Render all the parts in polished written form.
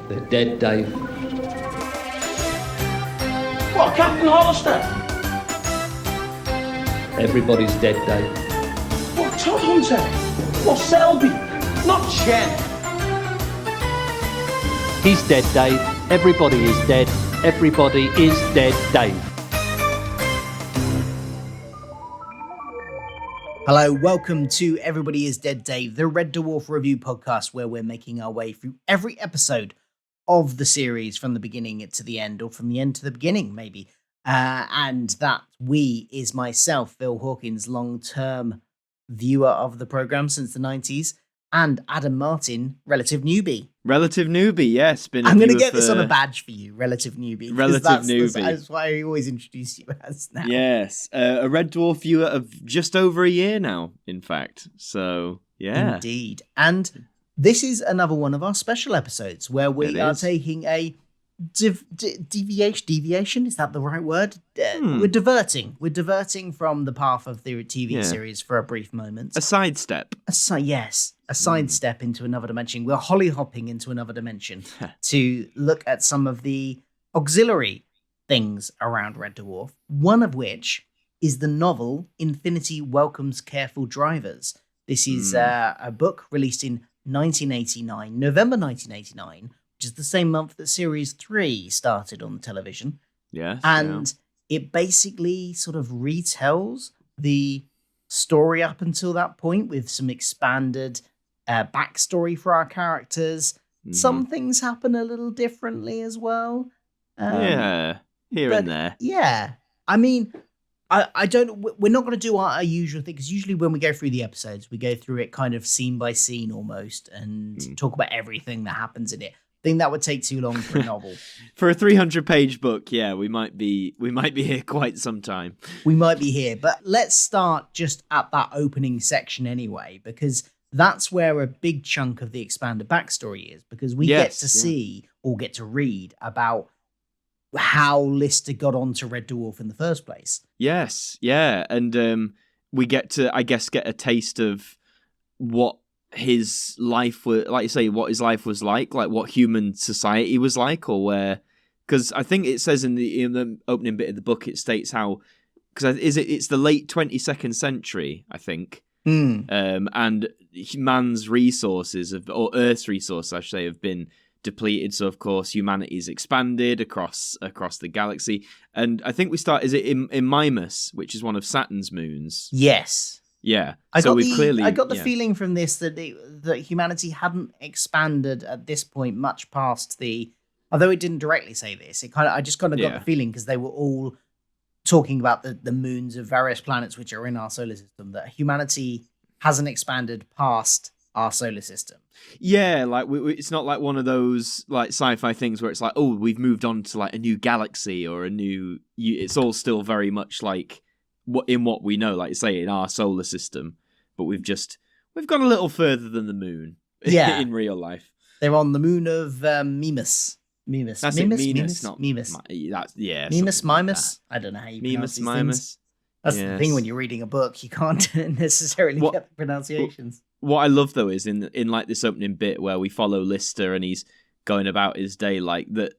They're dead, Dave. What, Captain Hollister? Everybody's dead, Dave. What, Todd Hunter? What, Selby? Not Jen. He's dead, Dave. Everybody is dead. Everybody is dead, Dave. Hello, welcome to Everybody is Dead Dave, the Red Dwarf review podcast where we're making our way through every episode of the series from the beginning to the end, or from the end to the beginning, maybe. And that we is myself, Phil Hawkins, long-term viewer of the programme since the 90s, and Adam Martyn, relative newbie. Relative newbie, yes. I'm going to get this on a badge for you, relative newbie. Newbie. That's what I always introduce you as now. Yes, a Red Dwarf viewer of just over a year now, in fact. So, yeah. Indeed. And this is another one of our special episodes where we are taking a deviation. Is that the right word? We're diverting. We're diverting from the path of the TV series for a brief moment. A sidestep. A sidestep into another dimension. We're holly-hopping into another dimension to look at some of the auxiliary things around Red Dwarf, one of which is the novel Infinity Welcomes Careful Drivers. This is a book released in November 1989, which is the same month that Series 3 started on the television. Yes. And it basically sort of retells the story up until that point with some expanded backstory for our characters. Some things happen a little differently as well. Here and there. Yeah. I mean, I don't. We're not going to do our usual thing, because usually when we go through the episodes, we go through it kind of scene by scene almost, and talk about everything that happens in it. I think that would take too long for a novel. For a 300-page book, yeah, we might be here quite some time. We might be here, but let's start just at that opening section anyway, because that's where a big chunk of the expanded backstory is, because we get to see or get to read about how Lister got onto Red Dwarf in the first place. Yes, yeah, and we get to, I guess, get a taste of what his life was, like you say, what his life was like what human society was like, or where, because I think it says in the opening bit of the book, it states how, because it's the late 22nd century, I think, and man's resources, or Earth's resources, I should say, have been depleted. So of course humanity's expanded across the galaxy, and I think we start, is it in Mimas, which is one of Saturn's moons? Yes. Yeah. I got the feeling from this that humanity hadn't expanded at this point much past although it didn't directly say this, I just got the feeling, because they were all talking about the moons of various planets which are in our solar system, that humanity hasn't expanded past our solar system. Yeah, like it's not like one of those like sci-fi things where it's like, oh, we've moved on to like a new galaxy or a new. It's all still very much like what we know, like you say, in our solar system, but we've gone a little further than the moon. Yeah, in real life, they're on the moon of Mimas. That's Mimas, not Mimas. Mimas. I don't know how you Mimas, pronounce these things. That's the thing when you're reading a book, you can't necessarily get the pronunciations. What I love though is in like this opening bit where we follow Lister and he's going about his day, like that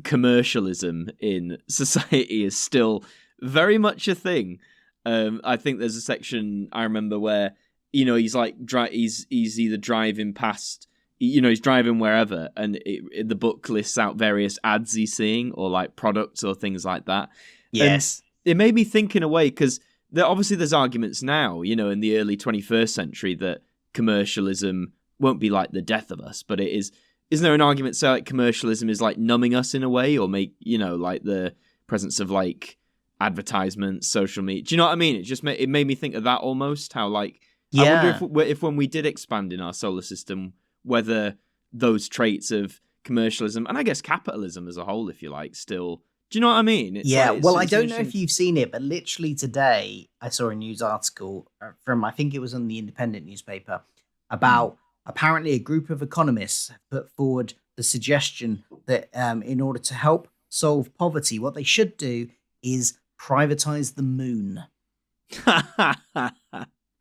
commercialism in society is still very much a thing. I think there's a section I remember where he's like he's either driving past, he's driving wherever, and the book lists out various ads he's seeing or like products or things like that. Yes. And it made me think in a way, because there's arguments now, in the early 21st century that commercialism won't be like the death of us, but it is. Isn't there an argument to say like commercialism is like numbing us in a way, or make like the presence of like advertisements, social media? Do you know what I mean? It made me think of that almost. How like I wonder if when we did expand in our solar system, whether those traits of commercialism and I guess capitalism as a whole, if you like, still. Do you know what I mean? I don't know if you've seen it, but literally today I saw a news article from, I think it was on the Independent newspaper, about apparently a group of economists put forward the suggestion that in order to help solve poverty, what they should do is privatize the moon.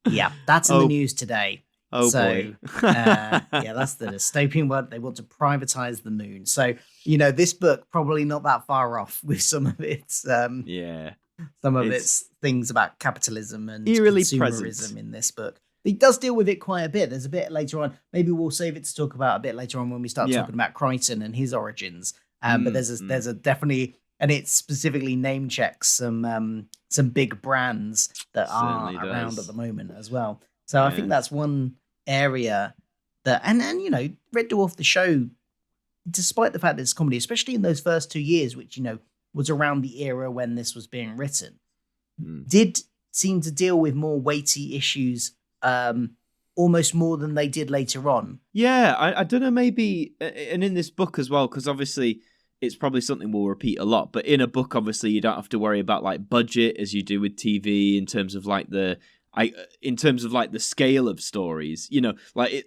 Yeah, that's in the news today. Oh So, boy. yeah, that's the dystopian word. They want to privatize the moon. So, this book probably not that far off with some of its Yeah. its things about capitalism and Eerily consumerism present. in this book. It does deal with it quite a bit. There's a bit later on. Maybe we'll save it to talk about a bit later on when we start Yeah. talking about Crichton and his origins. But there's a definitely, and it specifically name checks some big brands that Certainly are around does. at the moment as well. So I think Yeah. that's one area that, and Red Dwarf the show, despite the fact that it's comedy, especially in those first 2 years, which was around the era when this was being written, did seem to deal with more weighty issues, almost more than they did later on. Yeah, I don't know, maybe, and in this book as well, because obviously it's probably something we'll repeat a lot, but in a book, obviously, you don't have to worry about like budget as you do with TV in terms of like the scale of stories,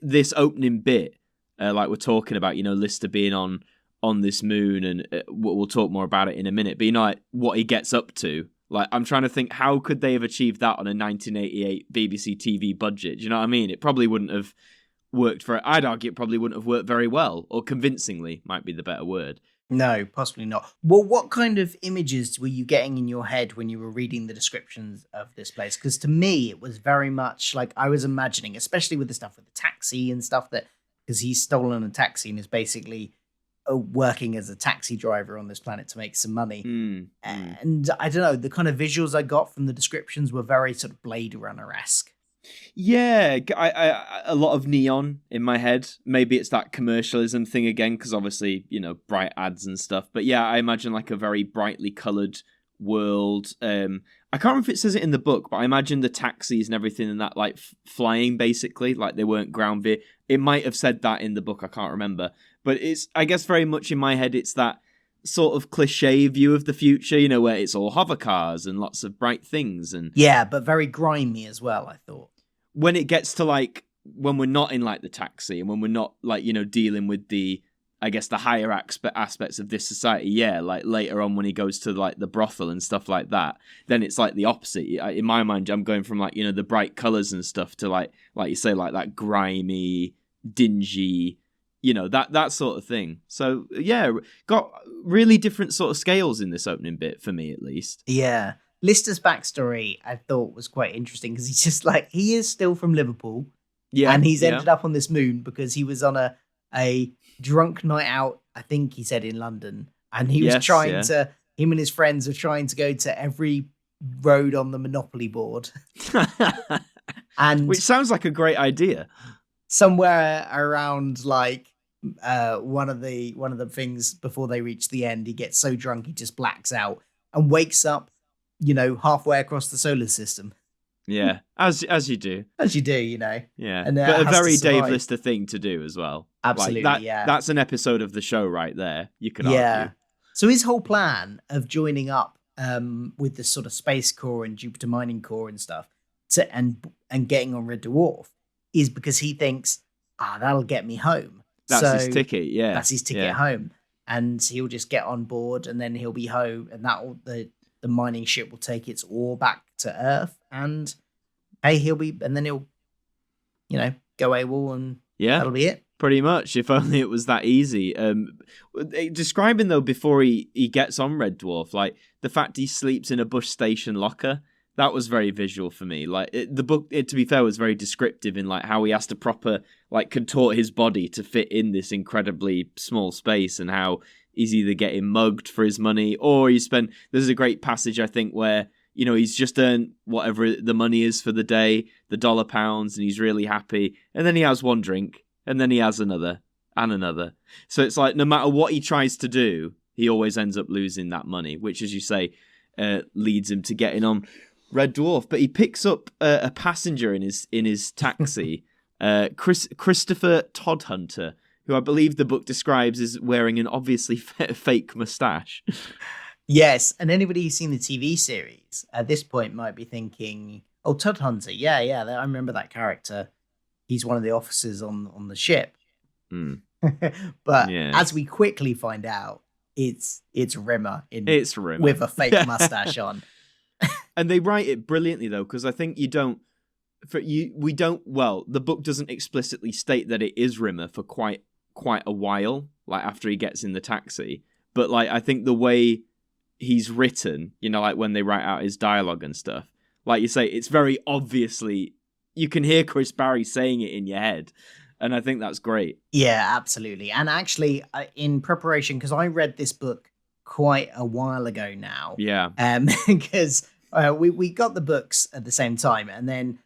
this opening bit, like we're talking about, Lister being on this moon, and we'll talk more about it in a minute, but like what he gets up to. Like, I'm trying to think, how could they have achieved that on a 1988 BBC TV budget? Do you know what I mean? It probably wouldn't have worked I'd argue it probably wouldn't have worked very well, or convincingly might be the better word. No, possibly not. Well, what kind of images were you getting in your head when you were reading the descriptions of this place? Because to me, it was very much like I was imagining, especially with the stuff with the taxi and stuff, that because he's stolen a taxi and is basically working as a taxi driver on this planet to make some money. And I don't know, the kind of visuals I got from the descriptions were very sort of Blade Runner-esque. Yeah, I a lot of neon in my head. Maybe it's that commercialism thing again, because obviously, bright ads and stuff. But yeah, I imagine like a very brightly coloured world. I can't remember if it says it in the book, but I imagine the taxis and everything and that like flying basically, like they weren't ground vehicle. It might have said that in the book, I can't remember. But it's, I guess, very much in my head, it's that sort of cliche view of the future, where it's all hover cars and lots of bright things. And yeah, but very grimy as well, I thought. When it gets to like, when we're not in like the taxi and when we're not like, dealing with the, I guess, the higher aspects of this society, yeah, like later on when he goes to like the brothel and stuff like that, then it's like the opposite. In my mind, I'm going from like, the bright colours and stuff to like you say, like that grimy, dingy, that sort of thing. So yeah, got really different sort of scales in this opening bit for me, at least. Yeah. Lister's backstory I thought was quite interesting because he's just like, he is still from Liverpool. Yeah. And he's ended up on this moon because he was on a drunk night out, I think he said, in London. And he was him and his friends were trying to go to every road on the Monopoly board. And which sounds like a great idea. Somewhere around like one of the things before they reach the end, he gets so drunk he just blacks out and wakes up, halfway across the solar system. Yeah, as you do. As you do, Yeah, and, but a has very to survive. Dave Lister thing to do as well. Absolutely, like that, yeah. That's an episode of the show right there, you could argue. So his whole plan of joining up with the sort of Space Corps and Jupiter Mining Corps and stuff and getting on Red Dwarf is because he thinks, that'll get me home. That's his ticket, yeah. That's his ticket home. And he'll just get on board and then he'll be home, and the mining ship will take its ore back to Earth, and he'll go AWOL, and that'll be it. Pretty much, if only it was that easy. Describing though, before he gets on Red Dwarf, like the fact he sleeps in a bush station locker, that was very visual for me. Like the book, to be fair, was very descriptive in like how he has to proper like contort his body to fit in this incredibly small space, and how he's either getting mugged for his money or there's a great passage I think where he's just earned whatever the money is for the day, the £1, and he's really happy, and then he has one drink, and then he has another and another. So it's like no matter what he tries to do, he always ends up losing that money, which, as you say, leads him to getting on Red Dwarf. But he picks up a passenger in his taxi, Christopher Todhunter, who I believe the book describes as wearing an obviously fake moustache. Yes, and anybody who's seen the TV series at this point might be thinking, oh, Todhunter, yeah, I remember that character. He's one of the officers on the ship. But as we quickly find out, it's Rimmer with a fake mustache on. And they write it brilliantly though, because I think you don't we don't. Well, the book doesn't explicitly state that it is Rimmer for quite a while. Like after he gets in the taxi, but like I think the way he's written, like when they write out his dialogue and stuff, like you say, it's very obviously you can hear Chris Barry saying it in your head, and I think that's great. Yeah, absolutely. And actually, in preparation, because I read this book quite a while ago now. Yeah. Because we got the books at the same time, and then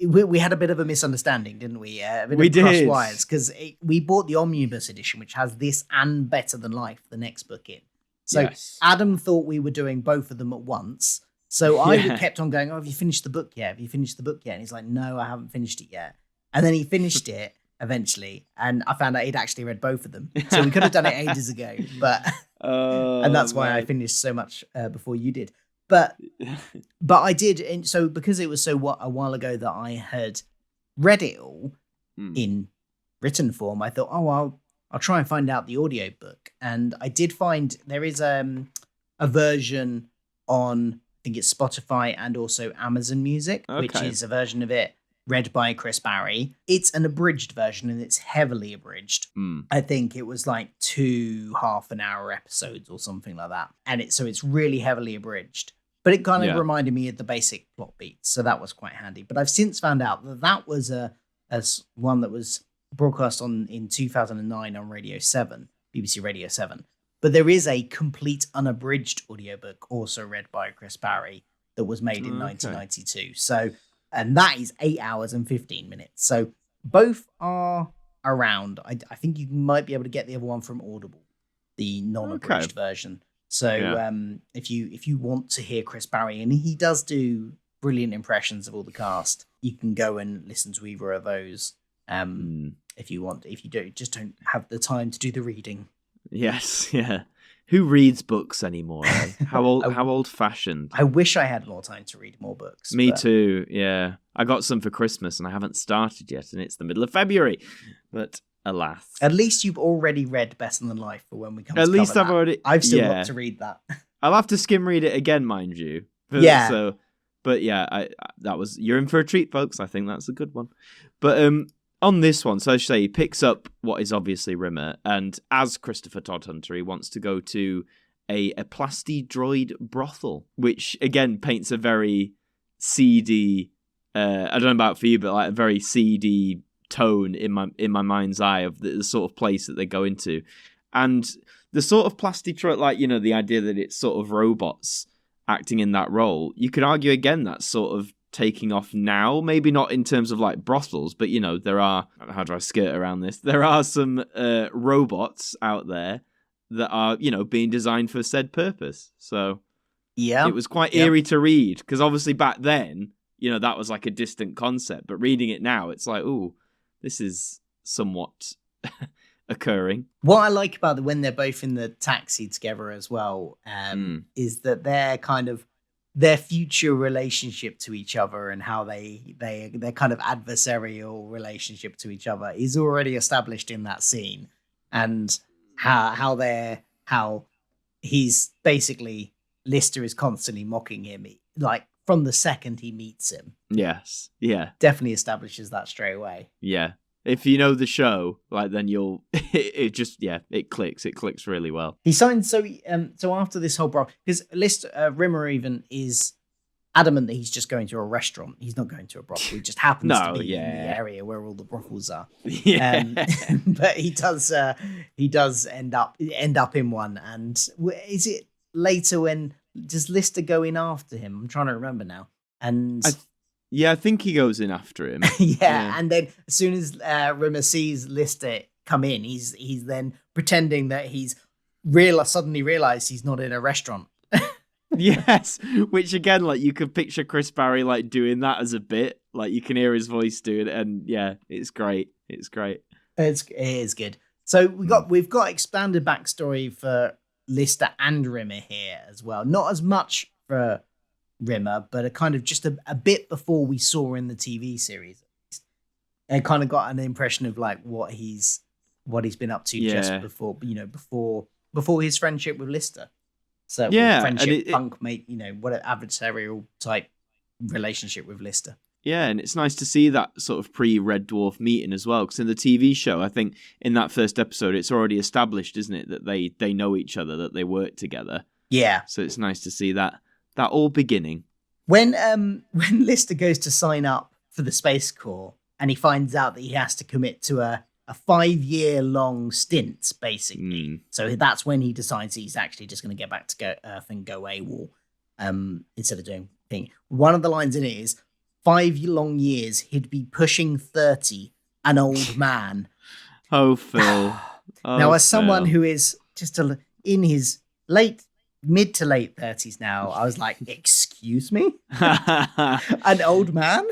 we had a bit of a misunderstanding, didn't we? We did. Cross wires, because we bought the omnibus edition, which has this and Better Than Life, the next book in. So yes. Adam thought we were doing both of them at once. So I kept on going, "Oh, have you finished the book yet? Have you finished the book yet?" And he's like, "No, I haven't finished it yet." And then he finished it eventually, and I found out he'd actually read both of them. So we could have done it ages ago, but and that's why I finished so much before you did. But I did, and so because it was a while ago that I had read it all in written form, I thought, I'll try and find out the audiobook. And I did find there is a version on, I think it's Spotify and also Amazon Music, which is a version of it read by Chris Barry. It's an abridged version, and it's heavily abridged. I think it was like 2 half-an-hour episodes or something like that. And it's really heavily abridged. But it kind of reminded me of the basic plot beats, so that was quite handy. But I've since found out that was as one that was broadcast in 2009 on Radio 7, BBC Radio 7. But there is a complete unabridged audiobook also read by Chris Barry that was made in 1992. So, and that is 8 hours and 15 minutes. So both are around. I think you might be able to get the other one from Audible, the non-abridged version. So if you want to hear Chris Barry, and he does do brilliant impressions of all the cast, you can go and listen to either of those if you want. If you don't have the time to do the reading. Yes, yeah. Who reads books anymore? Eh? How old-fashioned. I wish I had more time to read more books. Me too. Yeah, I got some for Christmas, and I haven't started yet, and it's the middle of February. But alas, at least you've already read Better Than Life for when we come. At least I've still got to read that. I'll have to skim read it again, mind you. But, you're in for a treat, folks. I think that's a good one. But on this one, so as I say, he picks up what is obviously Rimmer, and as Christopher Todhunter, he wants to go to a plasti droid brothel, which again paints a very seedy. I don't know about for you, but like a very seedy tone in my mind's eye of the sort of place that they go into, and the sort of plasti droid, like the idea that it's sort of robots acting in that role. You could argue again that's sort of taking off now, maybe not in terms of like brothels, but there are, how do I skirt around this? There are some robots out there that are, being designed for said purpose. So it was quite eerie to read, because obviously back then, that was like a distant concept, but reading it now, it's like, ooh, this is somewhat occurring. What I like about when they're both in the taxi together as well, is that they're kind of their future relationship to each other, and how their kind of adversarial relationship to each other is already established in that scene, and how he's basically, Lister is constantly mocking him, like from the second he meets him. Yes, yeah, definitely establishes that straight away. Yeah. If you know the show, like, then you'll it clicks really well. He signs so after this whole brawl, because Rimmer even is adamant that he's just going to a restaurant. He's not going to a brothel. He just happens to be in the area where all the brothels are. Yeah. But he does end up in one. And is it later when does Lister go in after him? I'm trying to remember now. And I think he goes in after him. yeah, and then as soon as Rimmer sees Lister come in, he's then pretending that he's suddenly realised he's not in a restaurant. Yes, which again, like, you could picture Chris Barry like doing that as a bit, like you can hear his voice doing it, and yeah, it's great. It is good. So we've got expanded backstory for Lister and Rimmer here as well. Not as much for Rimmer, but a kind of just a bit before we saw in the TV series. I kind of got an impression of like what he's been up to just before his friendship with Lister. So friendship, punk mate, what an adversarial type relationship with Lister. Yeah, and it's nice to see that sort of pre-Red Dwarf meeting as well, because in the TV show, I think in that first episode, it's already established, isn't it, that they know each other, that they work together. Yeah. So it's nice to see that all beginning. When Lister goes to sign up for the Space Corps and he finds out that he has to commit to a 5-year-long stint, basically. So that's when he decides he's actually just going to get back to Earth and go AWOL instead of doing thing. One of the lines in it is, 5 long years, he'd be pushing 30, an old man. Oh, Phil. Now, as someone who is just in his mid to late 30s now, I was like, excuse me? An old man?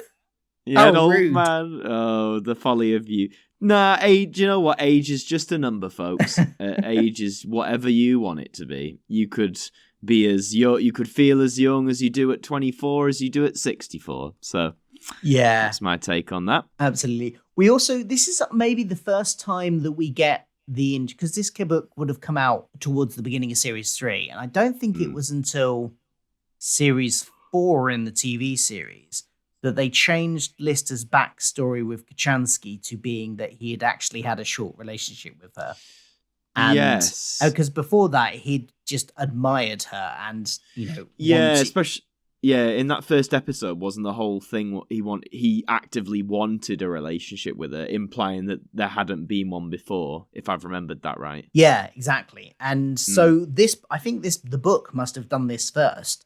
Yeah, an old rude. man. Oh, the folly of you. Nah, age, you know what? Age is just a number, folks. Age is whatever you want it to be. You could be you could feel as young as you do at 24 as you do at 64. So yeah, that's my take on that. Absolutely. We also, this is maybe the first time that we get because this book would have come out towards the beginning of series 3, and I don't think it was until series 4 in the TV series that they changed Lister's backstory with Kachansky to being that he had actually had a short relationship with her. And, yes. Because before that, he'd just admired her and, especially in that first episode, wasn't the whole thing what he actively wanted a relationship with her, implying that there hadn't been one before, if I've remembered that right. Yeah, exactly. And so I think the book must have done this first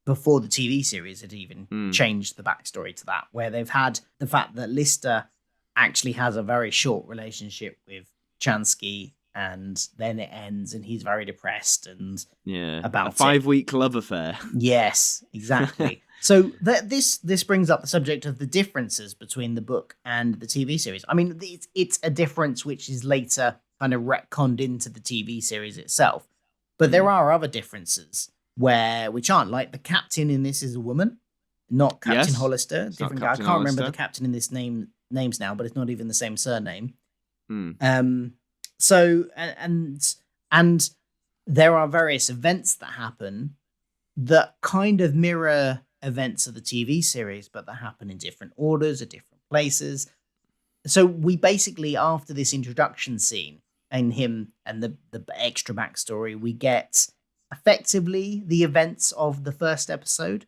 before the TV series had even changed the backstory to that, where they've had the fact that Lister actually has a very short relationship with Chansky, and then it ends and he's very depressed and about a 5-week love affair. Yes, exactly. So this brings up the subject of the differences between the book and the TV series. I mean, it's a difference which is later kind of retconned into the TV series itself, but there are other differences which aren't, like the captain in this is a woman, not Captain Hollister, different guy. I can't remember the captain in this names now, but it's not even the same surname. So, and there are various events that happen that kind of mirror events of the TV series, but that happen in different orders at different places. So we basically, after this introduction scene and him and the extra backstory, we get effectively the events of the first episode.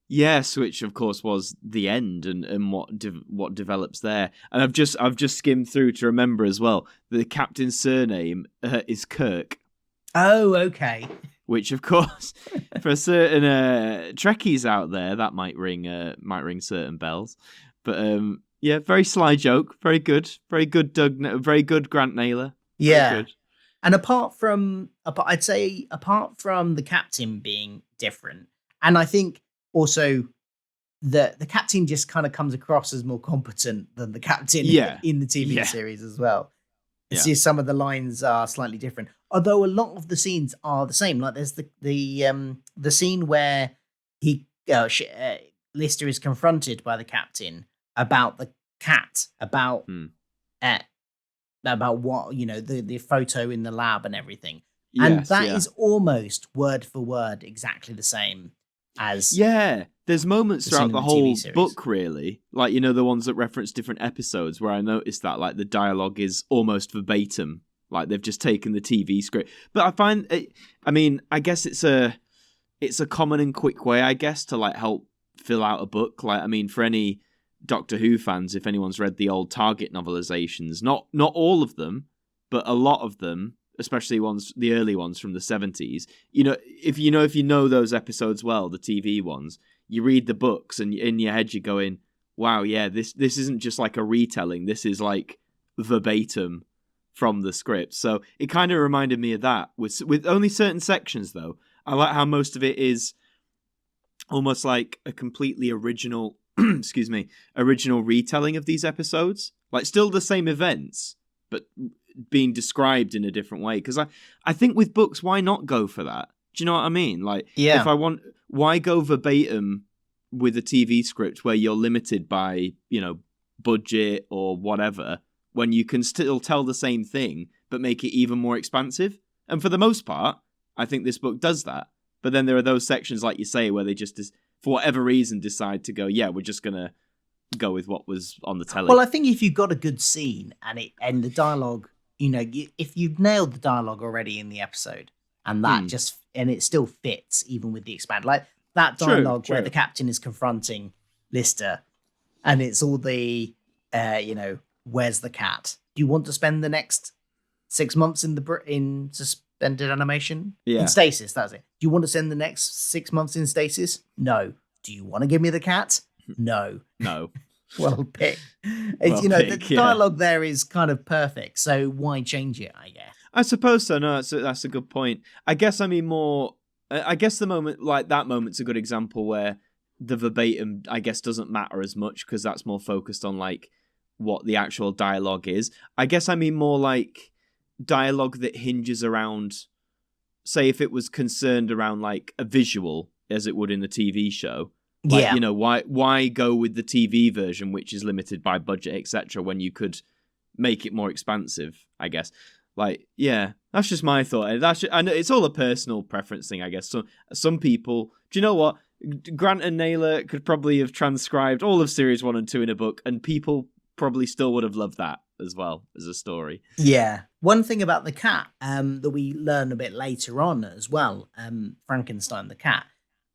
Yes, which of course was the end and what develops there. And I've just skimmed through to remember as well the captain's surname is Kirk. Oh, okay. Which of course, for certain Trekkies out there, that might ring certain bells. But very sly joke, very good, Doug, very good Grant Naylor. Yeah. Good. And apart from the captain being different, and I think also the captain just kind of comes across as more competent than the captain in the TV series as well. It's just some of the lines are slightly different, although a lot of the scenes are the same. Like there's the scene where Lister is confronted by the captain about the cat, about what the photo in the lab and everything, and that is almost word for word exactly the same as there's moments throughout the whole book, really, like the ones that reference different episodes where I noticed that like the dialogue is almost verbatim, like they've just taken the TV script. But I find I guess it's a common and quick way, I guess, to like help fill out a book. Like, I mean, for any Doctor Who fans, if anyone's read the old Target novelizations, not all of them, but a lot of them, especially the early ones from the 70s, if you know those episodes well, the TV ones, you read the books and in your head you're going, wow, yeah, this isn't just like a retelling, this is like verbatim from the script. So it kind of reminded me of that with only certain sections, though. I like how most of it is almost like a completely original original retelling of these episodes, like still the same events but being described in a different way. Because I think with books, why not go for that? Do you know what I mean? Like, if I want, why go verbatim with a TV script where you're limited by, budget or whatever, when you can still tell the same thing but make it even more expansive? And for the most part, I think this book does that. But then there are those sections, like you say, where they just, for whatever reason, decide to go, we're just going to go with what was on the telly. Well, I think if you've got a good scene and the dialogue, if you've nailed the dialogue already in the episode, and that and it still fits even with the expand, like that dialogue where the captain is confronting Lister, and it's all the, where's the cat? Do you want to spend the next 6 months in suspended animation? Yeah. In stasis, that's it. Do you want to spend the next 6 months in stasis? No. Do you want to give me the cat? No. No. Well picked. The dialogue there is kind of perfect, so why change it, I guess? I suppose so. No, that's a good point. I guess I mean more. I guess the moment, like that moment's a good example where the verbatim, I guess, doesn't matter as much because that's more focused on like what the actual dialogue is. I guess I mean more like dialogue that hinges around, say, if it was concerned around like a visual, as it would in the TV show. Like, why go with the TV version, which is limited by budget, etc., when you could make it more expansive, I guess. Like, yeah, that's just my thought. I know it's all a personal preference thing, I guess. So some people, do you know what? Grant and Naylor could probably have transcribed all of series 1 and 2 in a book, and people probably still would have loved that as well as a story. Yeah. One thing about the cat that we learn a bit later on as well, Frankenstein the Cat,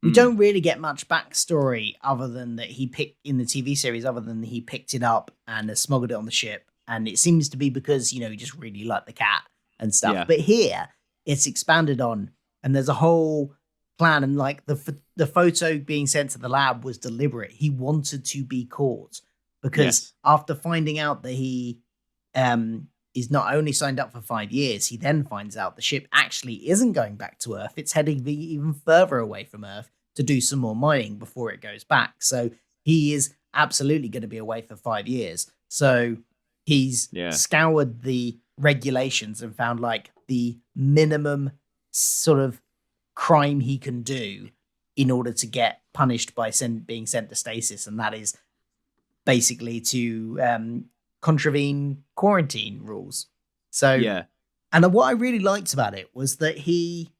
we don't really get much backstory other than that he picked in the TV series, other than he picked it up and smuggled it on the ship. And it seems to be because, he just really liked the cat and stuff. Yeah. But here it's expanded on, and there's a whole plan. And like the photo being sent to the lab was deliberate. He wanted to be caught because after finding out that he is not only signed up for 5 years, he then finds out the ship actually isn't going back to Earth. It's heading even further away from Earth to do some more mining before it goes back. So he is absolutely going to be away for 5 years. So he's scoured the regulations and found like the minimum sort of crime he can do in order to get punished by being sent to stasis. And that is basically to contravene quarantine rules. So, and what I really liked about it was that he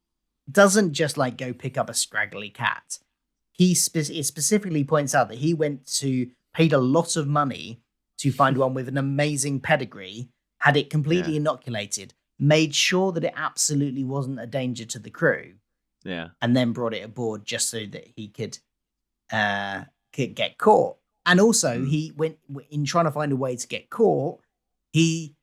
doesn't just like go pick up a scraggly cat. It specifically points out that he paid a lot of money to find one with an amazing pedigree, had it completely inoculated, made sure that it absolutely wasn't a danger to the crew, and then brought it aboard just so that he could get caught. And also, he went in trying to find a way to get caught. He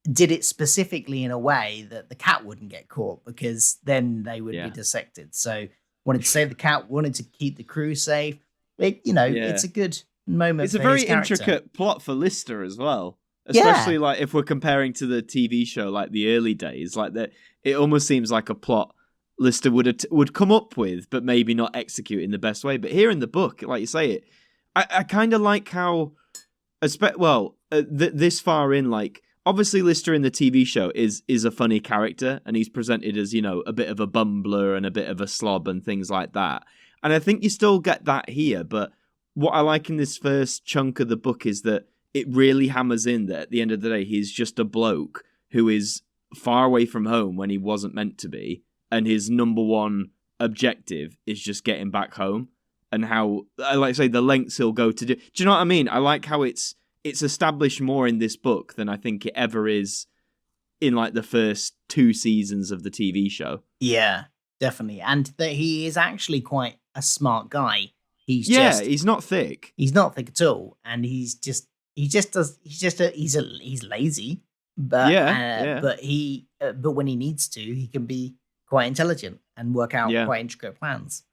did it specifically in a way that the cat wouldn't get caught, because then they would be dissected. So, wanted to save the cat, wanted to keep the crew safe. It's a good moment. It's a very intricate plot for Lister as well, especially like if we're comparing to the TV show, like the early days. Like that, it almost seems like a plot Lister would come up with, but maybe not execute in the best way. But here in the book, like you say it. I kind of like how, this far in, like, obviously Lister in the TV show is a funny character, and he's presented as, a bit of a bumbler and a bit of a slob and things like that. And I think you still get that here, but what I like in this first chunk of the book is that it really hammers in that at the end of the day, he's just a bloke who is far away from home when he wasn't meant to be, and his number one objective is just getting back home. And how, like I say, the lengths he'll go to do. Do you know what I mean? I like how it's established more in this book than I think it ever is in like the first 2 seasons of the TV show. Yeah, definitely. And that he is actually quite a smart guy. He's not thick. He's not thick at all, and he's lazy. But but when he needs to, he can be quite intelligent and work out quite intricate plans.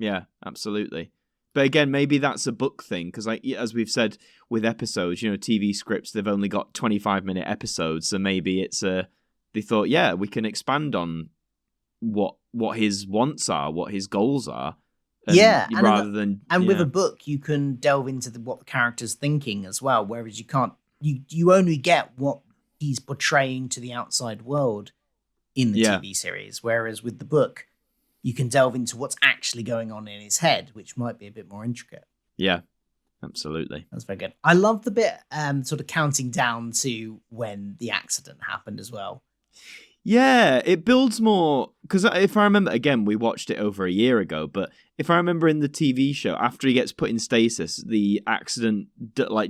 Yeah, absolutely. But again, maybe that's a book thing, because like, as we've said with episodes, TV scripts, they've only got 25-minute episodes, so maybe it's they thought, we can expand on what his wants are, what his goals are. With a book, you can delve into what the character's thinking as well, whereas you can't, you only get what he's portraying to the outside world in the TV series, whereas with the book, you can delve into what's actually going on in his head, which might be a bit more intricate. Yeah, absolutely. That's very good. I love the bit sort of counting down to when the accident happened as well. Yeah, it builds more, because if I remember, again, we watched it over a year ago, but if I remember in the TV show, after he gets put in stasis, the accident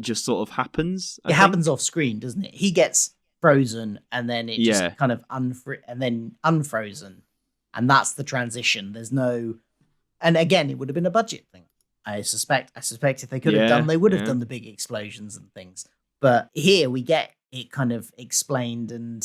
just sort of happens. It happens off screen, doesn't it? He gets frozen and then it just kind of and then unfrozen. And that's the transition. There's no, and again, it would have been a budget thing. I suspect if they could have done, they would have done the big explosions and things. But here we get it kind of explained and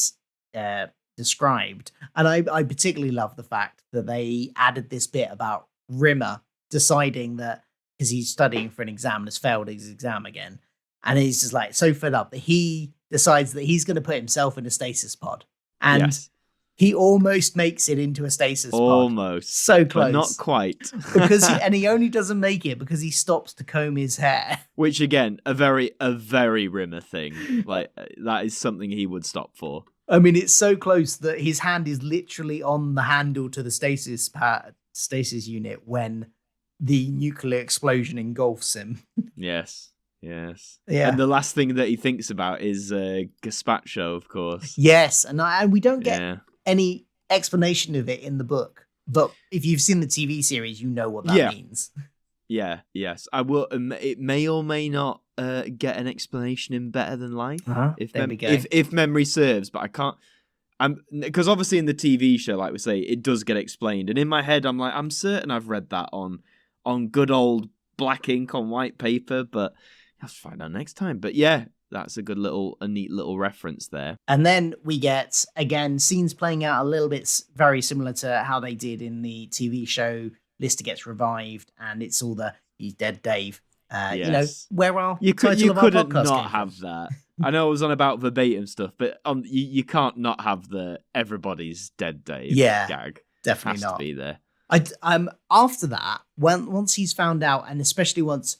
described. And I particularly love the fact that they added this bit about Rimmer deciding that, because he's studying for an exam and has failed his exam again, and he's just like so fed up that he decides that he's going to put himself in a stasis pod. And he almost makes it into a stasis pod. Almost. So close. But not quite. And he only doesn't make it because he stops to comb his hair. Which, again, a very Rimmer thing. Like, that is something he would stop for. I mean, it's so close that his hand is literally on the handle to the stasis unit when the nuclear explosion engulfs him. Yes. Yeah. And the last thing that he thinks about is gazpacho, of course. Yes, and we don't get any explanation of it in the book. But if you've seen the TV series, you know what that means. Yeah, yes. I will. It may or may not get an explanation in Better Than Life, if memory serves, but I can't. Because obviously in the TV show, like we say, it does get explained, and in my head, I'm certain I've read that on good old black ink on white paper, but I'll find out next time. But yeah, that's a neat little reference there. And then we get again scenes playing out a little bit very similar to how they did in the TV show. Lister gets revived, and it's all he's dead, Dave. You know, where our title of our couldn't podcast not have that. I know I was on about verbatim stuff, but you can't not have the everybody's dead Dave gag. Definitely has not. To be there. After that, once he's found out, and especially once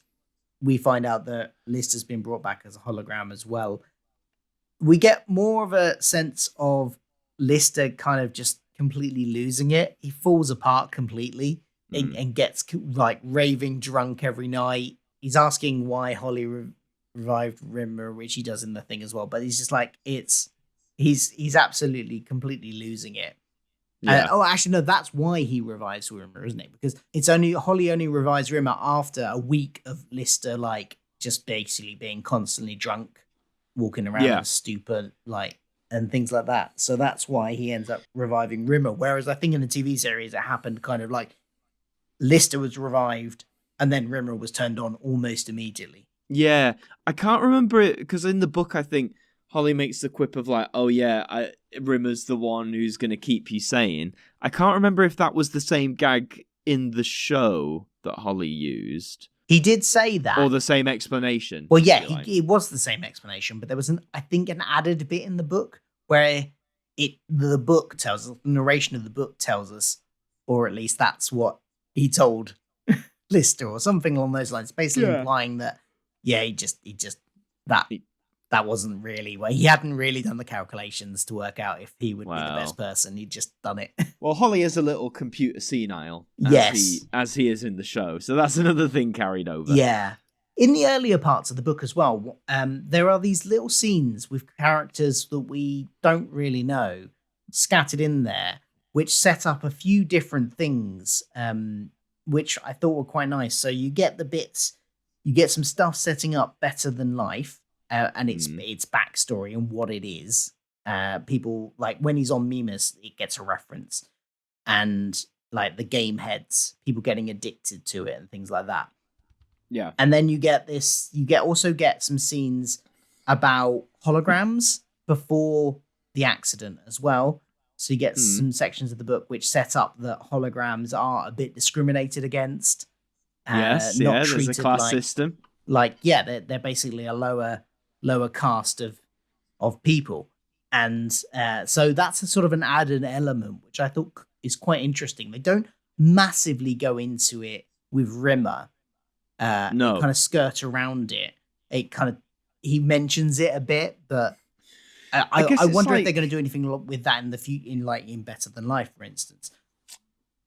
we find out that Lister's been brought back as a hologram as well, we get more of a sense of Lister kind of just completely losing it. He falls apart completely and gets like raving drunk every night. He's asking why Holly revived Rimmer, which he does in the thing as well. But he's just like, he's absolutely completely losing it. Yeah. Actually, no, that's why he revives Rimmer, isn't it? Because Holly only revives Rimmer after a week of Lister, like, just basically being constantly drunk, walking around in a stupor, like, and things like that. So that's why he ends up reviving Rimmer. Whereas I think in the TV series, it happened kind of like Lister was revived and then Rimmer was turned on almost immediately. Yeah, I can't remember it because in the book, I think Holly makes the quip of like, oh yeah, Rimmer's the one who's going to keep you sane. I can't remember if that was the same gag in the show that Holly used. He did say that. Or the same explanation. Well, yeah, it was the same explanation, but there was I think an added bit in the book where the book tells us, the narration of the book tells us, or at least that's what he told Lister or something along those lines, basically implying that, that wasn't really where he hadn't really done the calculations to work out if he would be the best person. He'd just done it. Well, Holly is a little computer senile, as he is in the show. So that's another thing carried over. Yeah. In the earlier parts of the book as well, there are these little scenes with characters that we don't really know scattered in there, which set up a few different things, which I thought were quite nice. So you get the bits, you get some stuff setting up Better Than Life, and its backstory and what it is. People, like when he's on Mimas, it gets a reference. And like the game heads, people getting addicted to it and things like that. Yeah. And then you get also get some scenes about holograms before the accident as well. So you get some sections of the book which set up that holograms are a bit discriminated against. There's a class system. They're basically a lower caste of people. And so that's a sort of an added element, which I thought is quite interesting. They don't massively go into it with Rimmer. No. They kind of skirt around it. He mentions it a bit, but I wonder if they're going to do anything with that in the future, in Better Than Life, for instance.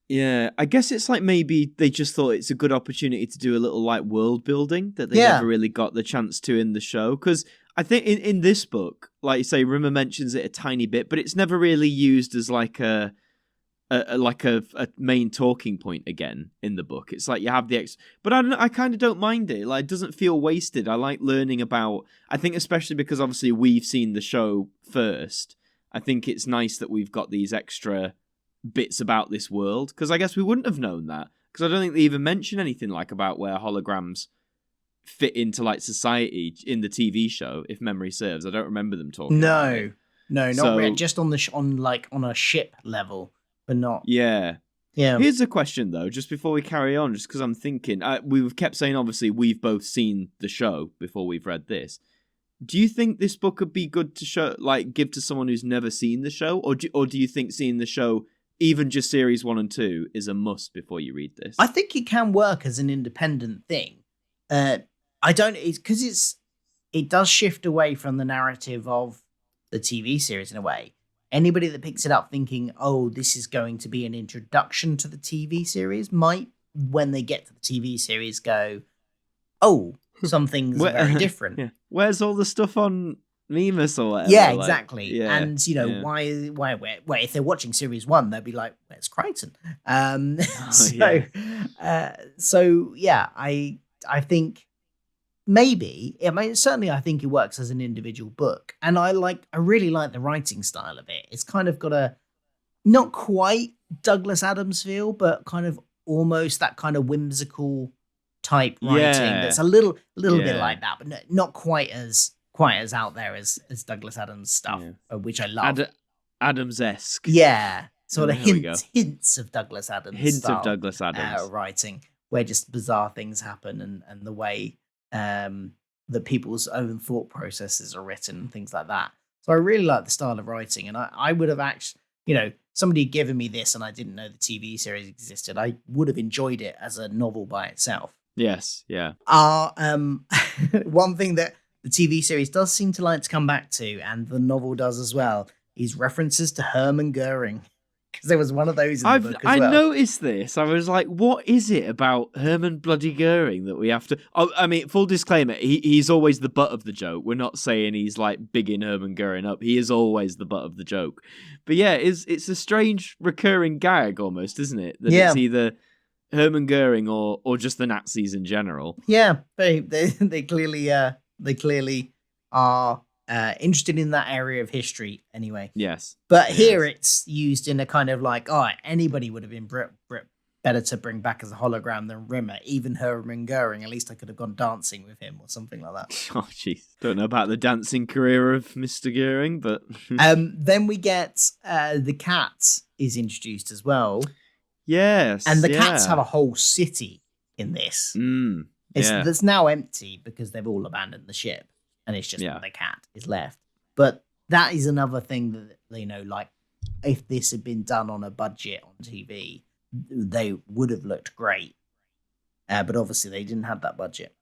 Yeah, I guess it's like maybe they just thought it's a good opportunity to do a little like world building that they never really got the chance to in the show. Because I think in this book, like you say, Rimmer mentions it a tiny bit, but it's never really used as like a main talking point again in the book. It's like you have but I kind of don't mind it. Like, it doesn't feel wasted. I like learning about. I think especially because obviously we've seen the show first. I think it's nice that we've got these extra bits about this world, because I guess we wouldn't have known that, because I don't think they even mention anything like about where holograms fit into like society in the TV show, if memory serves. I don't remember them talking about it. No, not really. Just on on a ship level, but not. Yeah. Yeah. Here's a question though, just before we carry on, just because I'm thinking, we've kept saying obviously we've both seen the show before we've read this. Do you think this book would be good to give to someone who's never seen the show, or do you think seeing the show, even just series 1 and 2, is a must before you read this? I think it can work as an independent thing. It does shift away from the narrative of the TV series in a way. Anybody that picks it up thinking, oh, this is going to be an introduction to the TV series, might, when they get to the TV series, go, oh, some things are very different. Yeah. Where's all the stuff on Mimas or whatever? Yeah, exactly. Yeah, and why if they're watching series 1, they'll be like, where's Crichton? I think maybe, certainly I think it works as an individual book. And I really like the writing style of it. It's kind of got a, not quite Douglas Adams feel, but kind of almost that kind of whimsical type writing that's a little bit like that, but not quite as out there as Douglas Adams stuff, which I love. Adams-esque. Yeah, sort of hints of Douglas Adams style, of Douglas Adams writing, where just bizarre things happen and the way that people's own thought processes are written and things like that. So I really like the style of writing, and I would have actually, somebody had given me this and I didn't know the TV series existed, I would have enjoyed it as a novel by itself. Yes, yeah. One thing that the TV series does seem to like to come back to, and the novel does as well, is references to Hermann Goering. Because there was one of those in the book as well. I noticed this. I was like, what is it about Hermann bloody Goering that we have to... Oh, I mean, full disclaimer, he's always the butt of the joke. We're not saying he's like bigging Hermann Goering up. He is always the butt of the joke. But yeah, it's a strange recurring gag almost, isn't it? That it's either Hermann Goering or just the Nazis in general. Yeah, they clearly are interested in that area of history anyway. Yes. But here it's used in a kind of like, anybody would have been better to bring back as a hologram than Rimmer, even Hermann Goering. At least I could have gone dancing with him or something like that. Oh, jeez. Don't know about the dancing career of Mr. Goering, but... Then we get the cat is introduced as well. Yes. And the cats have a whole city in this. That's now empty because they've all abandoned the ship. And it's just the cat is left. But that is another thing that, if this had been done on a budget on TV, they would have looked great. But obviously they didn't have that budget.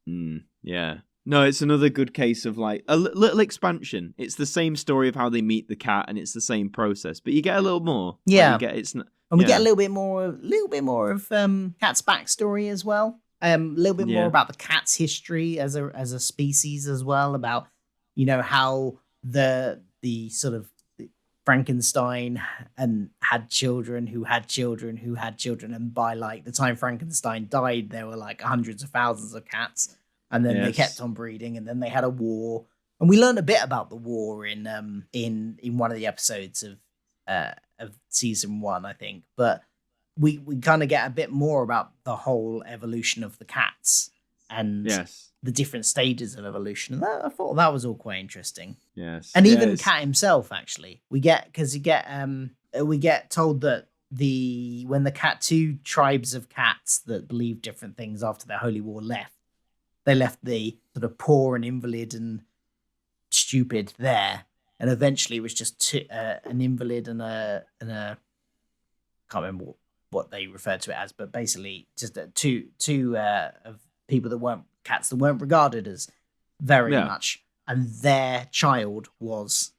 Yeah. No, it's another good case of like a little expansion. It's the same story of how they meet the cat, and it's the same process, but you get a little more. Yeah. We get a little bit more of Cat's backstory as well. A little bit more about the cat's history as a species as well, about how the sort of Frankenstein and had children who had children who had children, and by like the time Frankenstein died, there were like hundreds of thousands of cats, and then they kept on breeding, and then they had a war, and we learned a bit about the war in one of the episodes of season 1, I think, but we kind of get a bit more about the whole evolution of the cats and the different stages of evolution. And I thought that was all quite interesting. Yes. And even Cat himself, actually, we get told that when the cat 2 tribes of cats that believe different things after their holy war left, they left the sort of poor and invalid and stupid there. And eventually it was just an invalid and a can't remember what they referred to it as, but basically just two of people that weren't cats that weren't regarded as very much, and their child was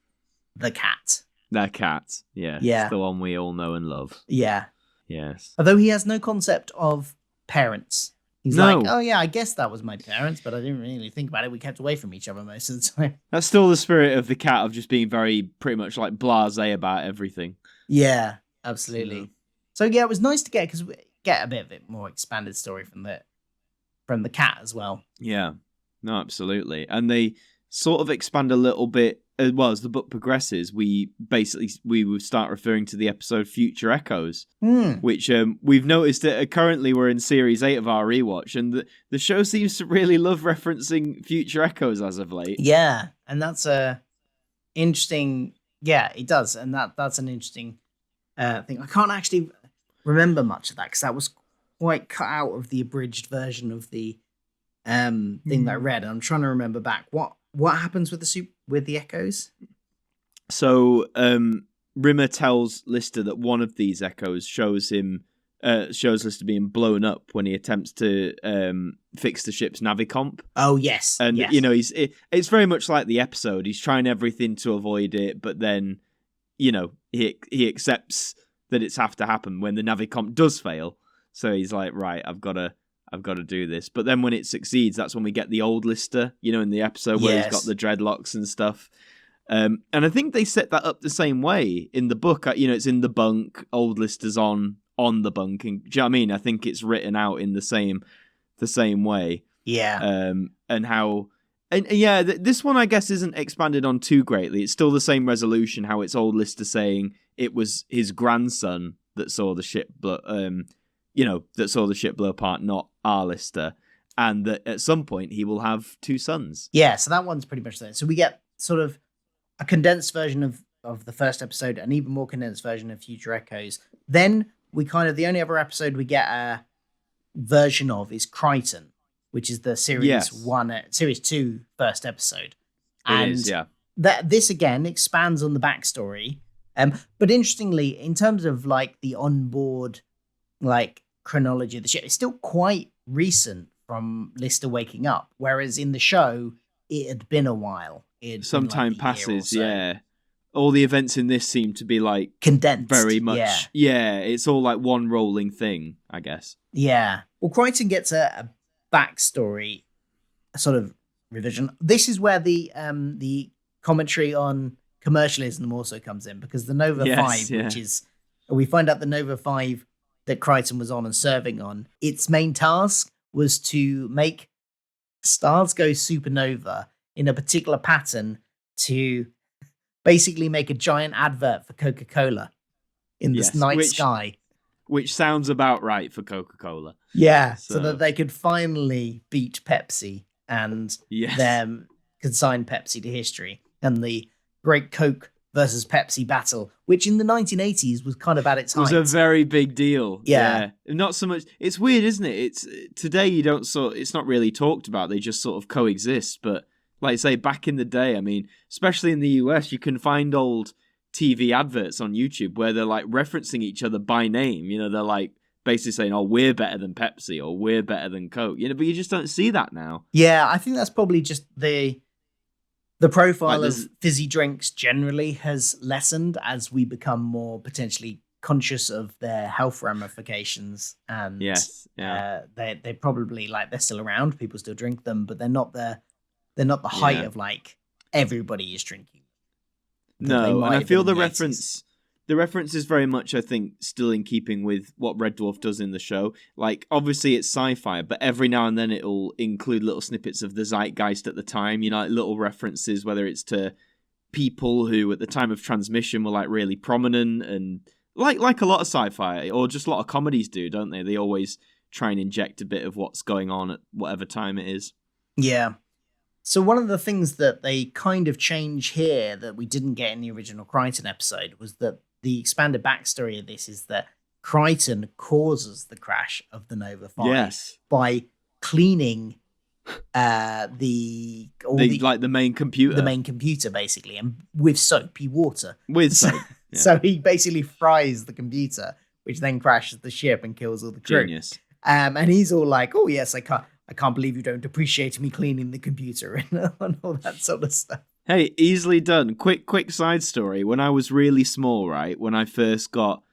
the cat. Their cat, it's the one we all know and love. Yeah. Yes. Although he has no concept of parents. He's No. like, oh yeah, I guess that was my parents, but I didn't really think about it. We kept away from each other most of the time. That's still the spirit of the cat of just being very pretty much like blasé about everything. Yeah, absolutely. So yeah, it was nice to get, because we get a bit more expanded story from the cat as well. Yeah, no, absolutely. And they sort of expand a little bit as well as the book progresses. We would start referring to the episode Future Echoes, which we've noticed that currently we're in series 8 of our rewatch, and the show seems to really love referencing Future Echoes as of late. Yeah, and that's a interesting. Yeah, it does, and that's an interesting thing. I can't actually remember much of that because that was quite cut out of the abridged version of the thing that I read. And I'm trying to remember back what happens with the echoes. So Rimmer tells Lister that one of these echoes shows Lister being blown up when he attempts to fix the ship's navicomp. Oh yes, and yes. you know it's very much like the episode. He's trying everything to avoid it, but then he accepts that it's have to happen when the navicomp does fail. So he's like, right, I've got to do this. But then when it succeeds, that's when we get the old Lister, in the episode where he's got the dreadlocks and stuff. And I think they set that up the same way in the book. It's in the bunk, old Lister's on the bunk. And, do you know what I mean? I think it's written out in the same way. Yeah. This one I guess isn't expanded on too greatly. It's still the same resolution, how it's old Lister saying it was his grandson that saw the ship blow apart, not our Lister, and that at some point he will have 2 sons. Yeah, so that one's pretty much there. So we get sort of a condensed version of the first episode, an even more condensed version of Future Echoes. Then we the only other episode we get a version of is Crichton, which is the series 2 first episode. It is, yeah. This again expands on the backstory. But interestingly, in terms of like the onboard chronology of the ship, it's still quite recent from Lister waking up, whereas in the show it had been a while. Some time passes, yeah. All the events in this seem to be condensed, very much. Yeah, it's all like one rolling thing, I guess. Yeah. Well, Crichton gets a backstory, a sort of revision. This is where the commentary on commercialism also comes in, because the Nova 5, which is, we find out the Nova 5 that Crichton was on and serving on, its main task was to make stars go supernova in a particular pattern to basically make a giant advert for Coca-Cola in this night sky. Which sounds about right for Coca-Cola. Yeah, so that they could finally beat Pepsi and them consign Pepsi to history. And the great Coke versus Pepsi battle, which in the 1980s was kind of at its height. It was a very big deal. Yeah. Not so much. It's weird, isn't it? It's today it's not really talked about. They just sort of coexist. But like I say, back in the day, I mean, especially in the US, you can find old TV adverts on YouTube where they're referencing each other by name. They're basically saying, "Oh, we're better than Pepsi," or "We're better than Coke." But you just don't see that now. Yeah, I think that's probably just the profile of fizzy drinks generally has lessened as we become more potentially conscious of their health ramifications. And they probably they're still around. People still drink them, but they're not the height of everybody is drinking. No, and I feel the reference is very much, I think, still in keeping with what Red Dwarf does in the show. Obviously it's sci-fi, but every now and then it'll include little snippets of the zeitgeist at the time, little references, whether it's to people who at the time of transmission were really prominent, and like a lot of sci-fi or just a lot of comedies do, don't they? They always try and inject a bit of what's going on at whatever time it is. Yeah. So one of the things that they kind of change here that we didn't get in the original Crichton episode was that the expanded backstory of this is that Crichton causes the crash of the Nova 5 by cleaning the main computer. The main computer, basically, and with soapy water. With soap. Yeah. So he basically fries the computer, which then crashes the ship and kills all the crew. Genius. And he's all like, "Oh yes, I can't believe you don't appreciate me cleaning the computer," and all that sort of stuff. Hey, easily done. Quick side story. When I was really small, right, when I first got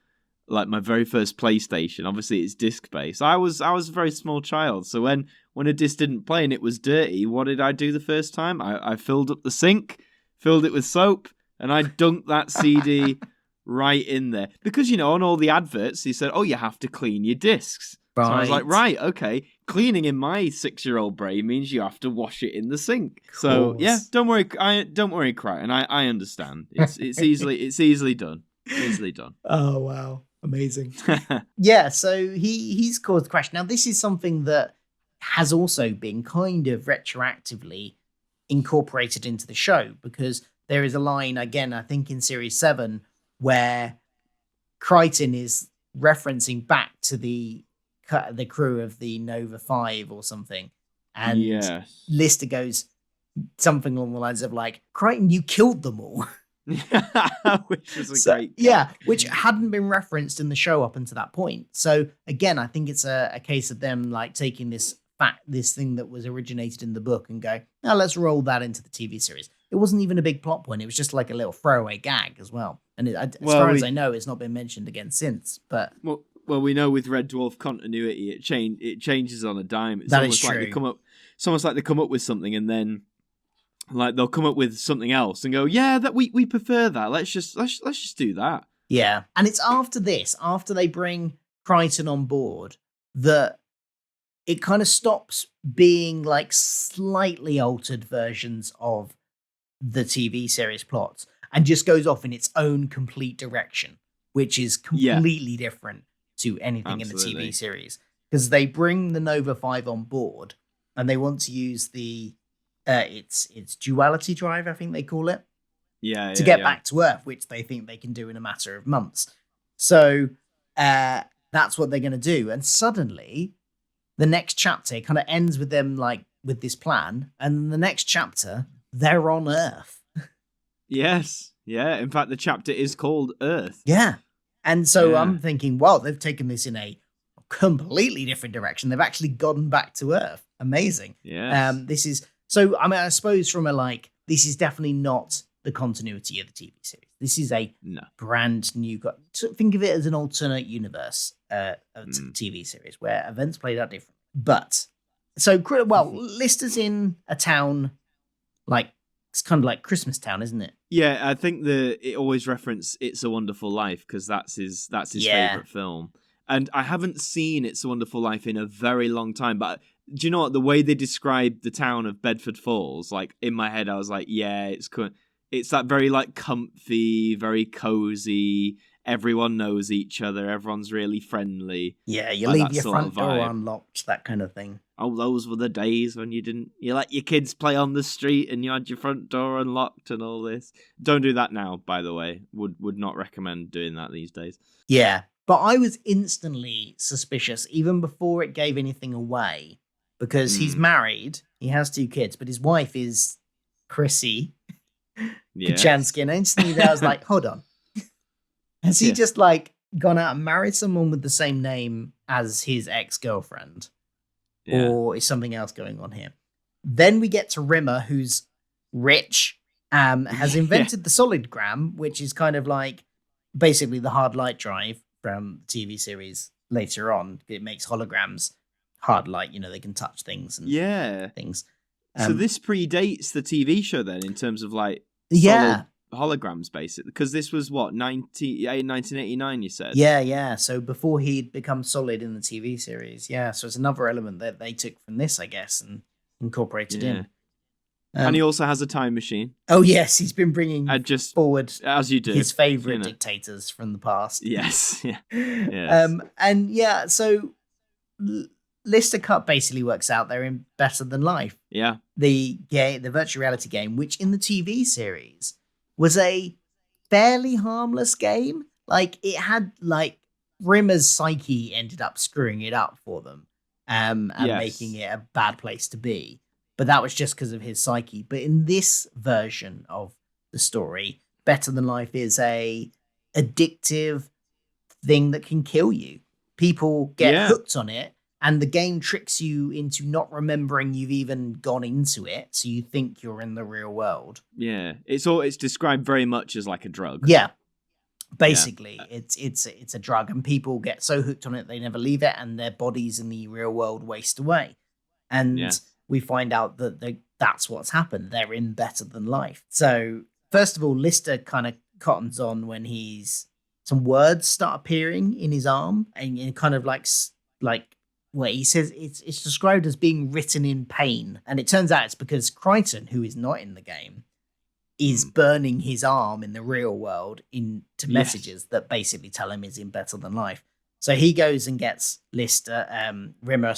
like my very first PlayStation. Obviously, it's disc based. I was a very small child, so when a disc didn't play and it was dirty, what did I do the first time? I filled up the sink, filled it with soap, and I dunked that CD right in there because on all the adverts he said, "Oh, you have to clean your discs." Right. So I was like, right, okay. Cleaning in my 6-year-old brain means you have to wash it in the sink. So yeah, don't worry, Crichton. I understand. It's easily done. Easily done. Oh wow, amazing. Yeah, so he's caused the crash. Now this is something that has also been kind of retroactively incorporated into the show because there is a line again, I think in series 7, where Crichton is referencing back to the crew of the Nova 5 or something. And yes. Lister goes something along the lines of like, Crichton, you killed them all. Which is a great yeah, which hadn't been referenced in the show up until that point. So again, I think it's a case of them like taking this thing that was originated in the book and go, now let's roll that into the TV series. It wasn't even a big plot point. It was just like a little throwaway gag as well. And as far as I know, it's not been mentioned again since. But well, we know with Red Dwarf continuity, it changes on a dime. It's that almost is like true. It's almost like they come up with something and then like they'll come up with something else and go, yeah, that we prefer that. Let's just do that. Yeah, and it's after they bring Crichton on board, that it kind of stops being like slightly altered versions of the TV series plots and just goes off in its own complete direction, which is completely different to anything Absolutely. in the TV series. Because they bring the Nova 5 on board and they want to use the it's duality drive, I think they call it. To get back to Earth, which they think they can do in a matter of months. So that's what they're going to do. And suddenly, the next chapter kind of ends with them like with this plan. And the next chapter, they're on Earth. Yes. Yeah. In fact, the chapter is called Earth. Yeah. And so I'm thinking, well, they've taken this in a completely different direction. They've actually gone back to Earth. Amazing. Yes. This is so. I mean, I suppose from a like, this is definitely not the continuity of the TV series. This is a brand new. Think of it as an alternate universe of TV series where events played out differently. But so Lister's in a town like it's kind of like Christmas Town, isn't it? Yeah, I think it always reference It's a Wonderful Life because that's his favorite film. And I haven't seen It's a Wonderful Life in a very long time, but do you know what? The way they described the town of Bedford Falls, like in my head, I was like, yeah, it's that very like comfy, very cozy. Everyone knows each other. Everyone's really friendly. Yeah, you like leave your front door unlocked, that kind of thing. Oh, those were the days when you let your kids play on the street and you had your front door unlocked and all this. Don't do that now, by the way. Would not recommend doing that these days. Yeah, but I was instantly suspicious even before it gave anything away because he's married, he has 2 kids, but his wife is Chrissy Kachansky. And instantly I was like, hold on. Has he just like gone out and married someone with the same name as his ex-girlfriend? Yeah. Or is something else going on here? Then we get to Rimmer, who's rich, has invented the Solidgram, which is kind of like basically the hard light drive from the TV series later on. It makes holograms hard light, they can touch things and things. So this predates the TV show then in terms of like solid holograms, basically, because this was what 1989 you said. Yeah, so before he'd become solid in the TV series. So it's another element that they took from this, I guess, and incorporated in. And he also has a time machine. Oh yes, he's been bringing forward, as you do, his favorite dictators from the past. Yes. So Lister Cup basically works out there in Better Than Life. Yeah, the virtual reality game, which in the TV series was a fairly harmless game. Like it had like Rimmer's psyche ended up screwing it up for them, and making it a bad place to be. But that was just because of his psyche. But in this version of the story, Better Than Life is a addictive thing that can kill you. People get hooked on it, and the game tricks you into not remembering you've even gone into it, so you think you're in the real world. Yeah, it's described very much as like a drug. Yeah, Basically, it's a drug, and people get so hooked on it they never leave it, and their bodies in the real world waste away. And we find out that that's what's happened. They're in better than life. So first of all, Lister kind of cottons on when some words start appearing in his arm, and kind of like where he says it's described as being written in pain, and it turns out it's because Crichton, who is not in the game, is burning his arm in the real world into messages that basically tell him he's in better than life. So he goes and gets Rimmer,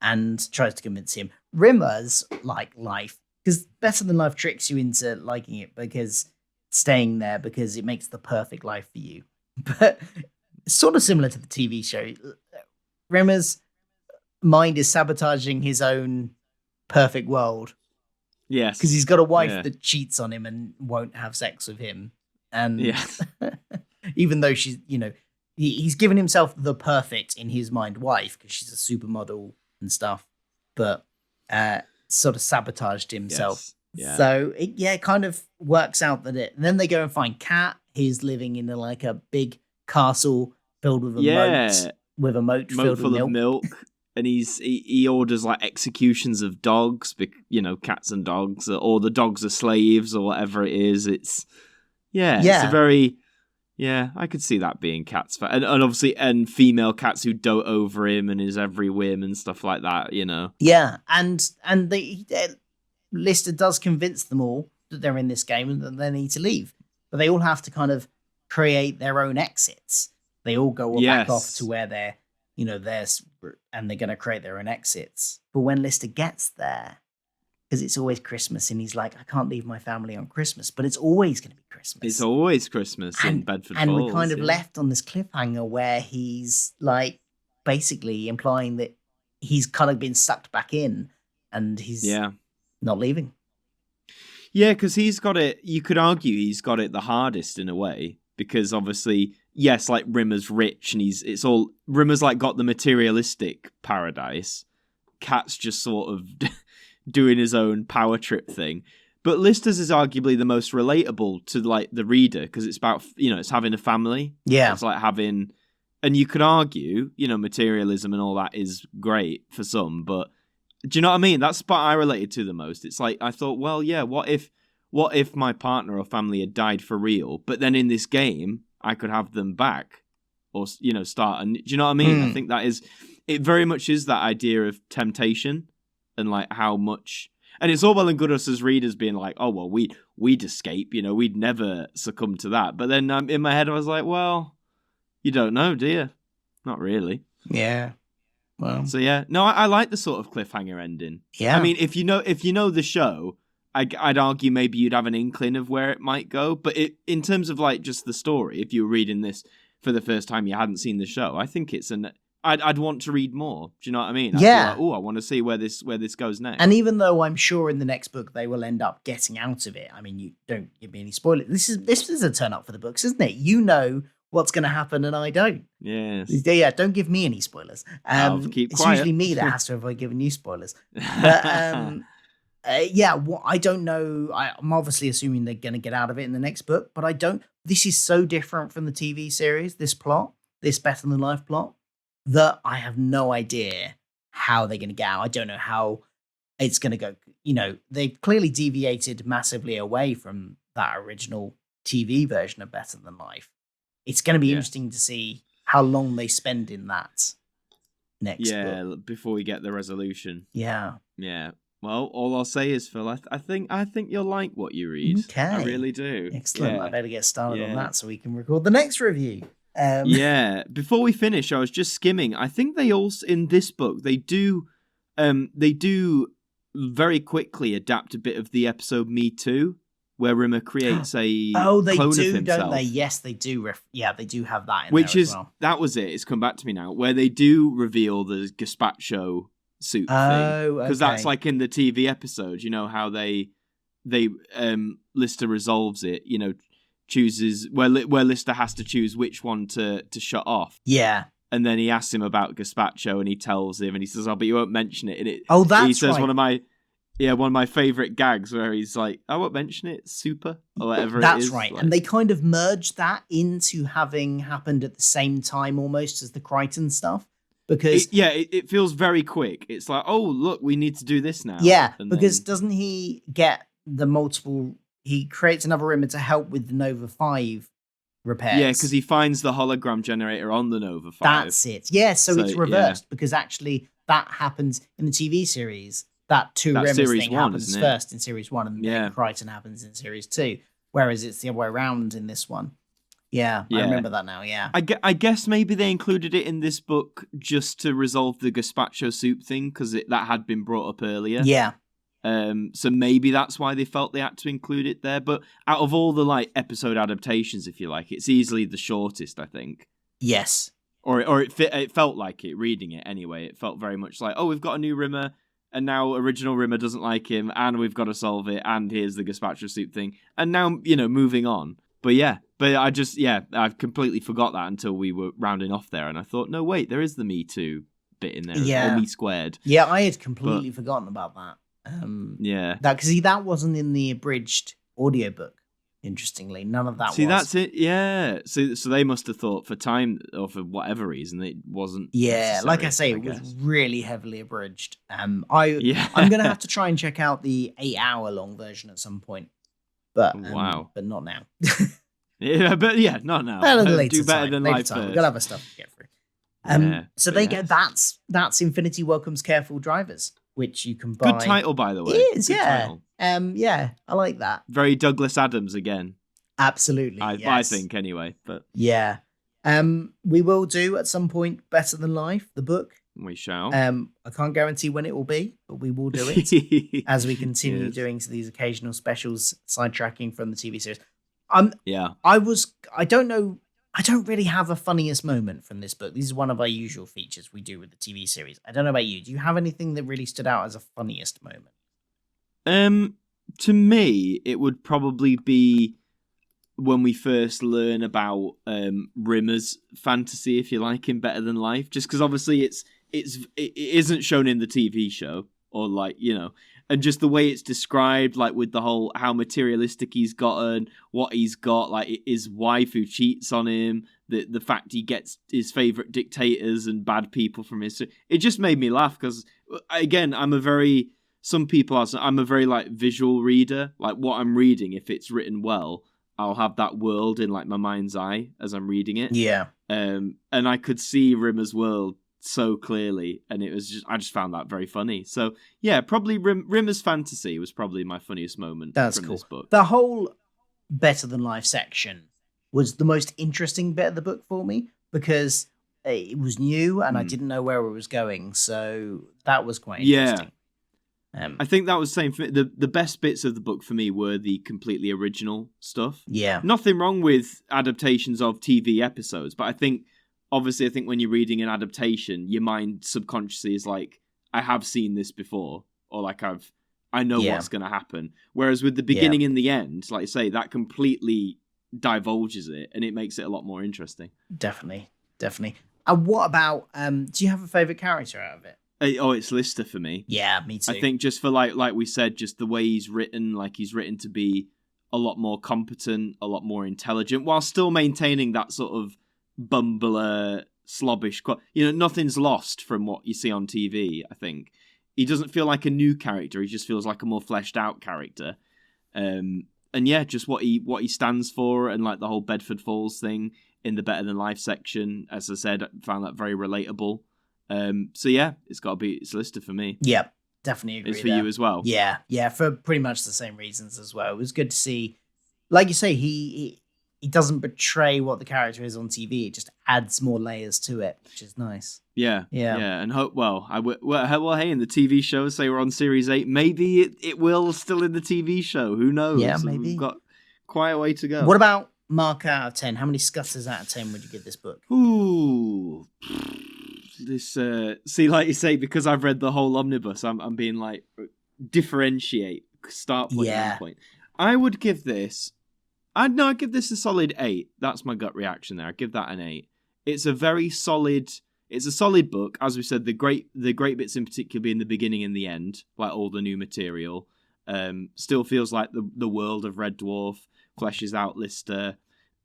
and tries to convince him. Rimmer's like life, because better than life tricks you into liking it because staying there because it makes the perfect life for you. But sort of similar to the TV show, Rimmer's mind is sabotaging his own perfect world. Yes. Because he's got a wife that cheats on him and won't have sex with him. And even though she's, he's given himself the perfect, in his mind, wife, because she's a supermodel and stuff, but sort of sabotaged himself. Yes. Yeah. So it kind of works out that and then they go and find Cat. He's living in a big castle filled with a moat filled with milk. And he orders like executions of dogs, cats and dogs, or the dogs are slaves or whatever it is. It's a very, I could see that being Cat's and obviously and female cats who dote over him and his every whim and stuff like that. Yeah, and Lister does convince them all that they're in this game and that they need to leave, but they all have to kind of create their own exits. They all go back off to where they're. And they're going to create their own exits. But when Lister gets there, because it's always Christmas, and he's like, I can't leave my family on Christmas, but it's always going to be Christmas. It's always Christmas in Bedford Falls. And we're kind of left on this cliffhanger where he's basically implying that he's kind of been sucked back in and he's not leaving. Yeah, because he's got it, you could argue he's got it the hardest in a way, because obviously... Yes, like Rimmer's rich and Rimmer's got the materialistic paradise. Cat's just sort of doing his own power trip thing. But Lister's is arguably the most relatable to the reader because it's about, it's having a family. Yeah. It's like having, and you could argue, materialism and all that is great for some, but do you know what I mean? That's what I related to the most. It's like, I thought, well, yeah, what if my partner or family had died for real, but then in this game, I could have them back or, start. And do you know what I mean? I think it very much is that idea of temptation and how much, and it's all well and good us as readers being like, oh, well, we'd escape, we'd never succumb to that. But then in my head, I was like, well, you don't know, do you? Not really. Yeah. Well, so yeah, no, I like the sort of cliffhanger ending. Yeah. I mean, if you know the show, I'd argue maybe you'd have an inkling of where it might go, but in terms of just the story, if you were reading this for the first time, you hadn't seen the show, I think I'd want to read more. Do you know what I mean? Yeah. I want to see where this goes next. And even though I'm sure in the next book they will end up getting out of it, I mean, you don't give me any spoilers. This is a turn up for the books, isn't it? You know what's going to happen, and I don't. Yes. Yeah. Don't give me any spoilers. I'll keep it's quiet. Usually me that has to avoid giving you spoilers. But I don't know. I'm obviously assuming they're going to get out of it in the next book, but I don't. This is so different from the TV series, this plot, this Better Than Life plot, that I have no idea how they're going to get out. I don't know how it's going to go. They've clearly deviated massively away from that original TV version of Better Than Life. It's going to be interesting to see how long they spend in that next book. Before we get the resolution. Yeah. Yeah. Well, all I'll say is, Phil, I think you'll like what you read. Okay. I really do. Excellent. I better get started on that so we can record the next review. Before we finish, I was just skimming. I think they also, in this book, they do very quickly adapt a bit of the episode Me Too, where Rimmer creates a clone of himself. Don't they? Yes, they do. They do have that in Which there is, as well. that was it. It's come back to me now, where they do reveal the gazpacho suit thing, because that's in the TV episode. How they Lister resolves it. Chooses where Lister has to choose which one to shut off. Yeah, and then he asks him about gazpacho, and he tells him, and he says, "Oh, but you won't mention it." And that's he says right. Yeah, one of my favourite gags where he's like, I won't mention it, super, or whatever it That's is. right. Like, And they kind of merged that into having happened at the same time almost as the Crichton stuff. Because it feels very quick. It's like, oh, look, we need to do this now. yeah, And because then, doesn't he get the multiple... He creates another Rimmer to help with the Nova 5 repairs. yeah, because he finds the hologram generator on the Nova 5. That's it. Yeah, so it's So, reversed because actually that happens in the TV series. That two That's Rimmers series thing 1, happens isn't it? first in series 1 and Yeah. then Crichton happens in series 2. Whereas it's the other way around in this one. Yeah, I Yeah. remember that now, yeah. I guess maybe they included it in this book just to resolve the gazpacho soup thing, because that had been brought up earlier. Yeah. So maybe that's why they felt they had to include it there. But out of all the like episode adaptations, if you like, it's easily the shortest, I think. Yes. Or it felt like it, reading it anyway. It felt very much like, oh, we've got a new Rimmer, and now original Rimmer doesn't like him, and we've got to solve it, and here's the gazpacho soup thing. And now, moving on. But I've completely forgot that until we were rounding off there, and I thought, no, wait, there is the Me Too bit in there, Yeah. or Me Squared. Yeah, I had completely forgotten about that. Yeah. That wasn't in the abridged audiobook, interestingly. None of that See, was. that's it, yeah. So they must have thought for time, or for whatever reason, it wasn't Yeah, like I say, necessary, it was guess. really heavily abridged. I'm Yeah. going to have to try and check out the 8-hour-long version at some point. But Wow. but not now. Yeah, but yeah, not now. At a later Do better time, than later life time. first. We've got other stuff to get through. Yeah, So but they yes. get that's Infinity Welcomes Careful Drivers, which you can buy. Good title, by the way. It is, Good yeah. title. Yeah, I like that. Very Douglas Adams again. Absolutely. I yes. think anyway, but Yeah. We will do at some point Better Than Life, the book. we shall. I can't guarantee when it will be, but we will do it as we continue Yes. doing these occasional specials, sidetracking from the TV series. Yeah. I don't know. I don't really have a funniest moment from this book. This is one of our usual features we do with the TV series. I don't know about you. Do you have anything that really stood out as a funniest moment? To me, it would probably be when we first learn about Rimmer's fantasy, if you like, in Better Than Life. Just because obviously it isn't shown in the TV show, or like, and just the way it's described, like with the whole how materialistic he's gotten, what he's got, like his wife who cheats on him, the fact he gets his favorite dictators and bad people from history. It just made me laugh because, again, I'm a very like visual reader. Like what I'm reading, if it's written well, I'll have that world in like my mind's eye as I'm reading it. Yeah. And I could see Rimmer's world so clearly, and I just found that very funny. So yeah, probably Rimmer's fantasy was probably my funniest moment. That's from cool. This book. The whole Better Than Life section was the most interesting bit of the book for me because it was new and I didn't know where it was going. So that was quite interesting. I think that was the same for me. The best bits of the book for me were the completely original stuff. Yeah. Nothing wrong with adaptations of TV episodes, but I think when you're reading an adaptation, your mind subconsciously is like, I have seen this before, or like I know what's going to happen. Whereas with the beginning and the end, like I say, that completely divulges it, and it makes it a lot more interesting. Definitely. And what about, do you have a favourite character out of it? It's Lister for me. Yeah, me too. I think just for like we said, just the way he's written, like he's written to be a lot more competent, a lot more intelligent, while still maintaining that sort of bumbler, slobbish. Nothing's lost from what you see on TV. I think he doesn't feel like a new character. He just feels like a more fleshed out character. And yeah, just what he stands for, and like the whole Bedford Falls thing in the Better Than Life section. As I said, I found that very relatable. So yeah, it's Lister for me. Yeah, definitely agree. It's for you as well. Yeah, for pretty much the same reasons as well. It was good to see, like you say, he doesn't betray what the character is on TV. It just adds more layers to it, which is nice. Yeah. And hope. Hey, in the TV show, say we're on series 8, maybe it will still in the TV show. Who knows? Yeah, maybe. We've got quite a way to go. What about mark out of 10? How many scutters out of 10 would you give this book? Ooh. This see, like you say, because I've read the whole omnibus, I'm being like, differentiate, start point, end point. I would give this, I'd give this a solid 8. That's my gut reaction there. I'd give that an 8. It's a very solid, It's a solid book, as we said. The great bits in particular being the beginning and the end, like all the new material. Still feels like the world of Red Dwarf fleshes out Lister,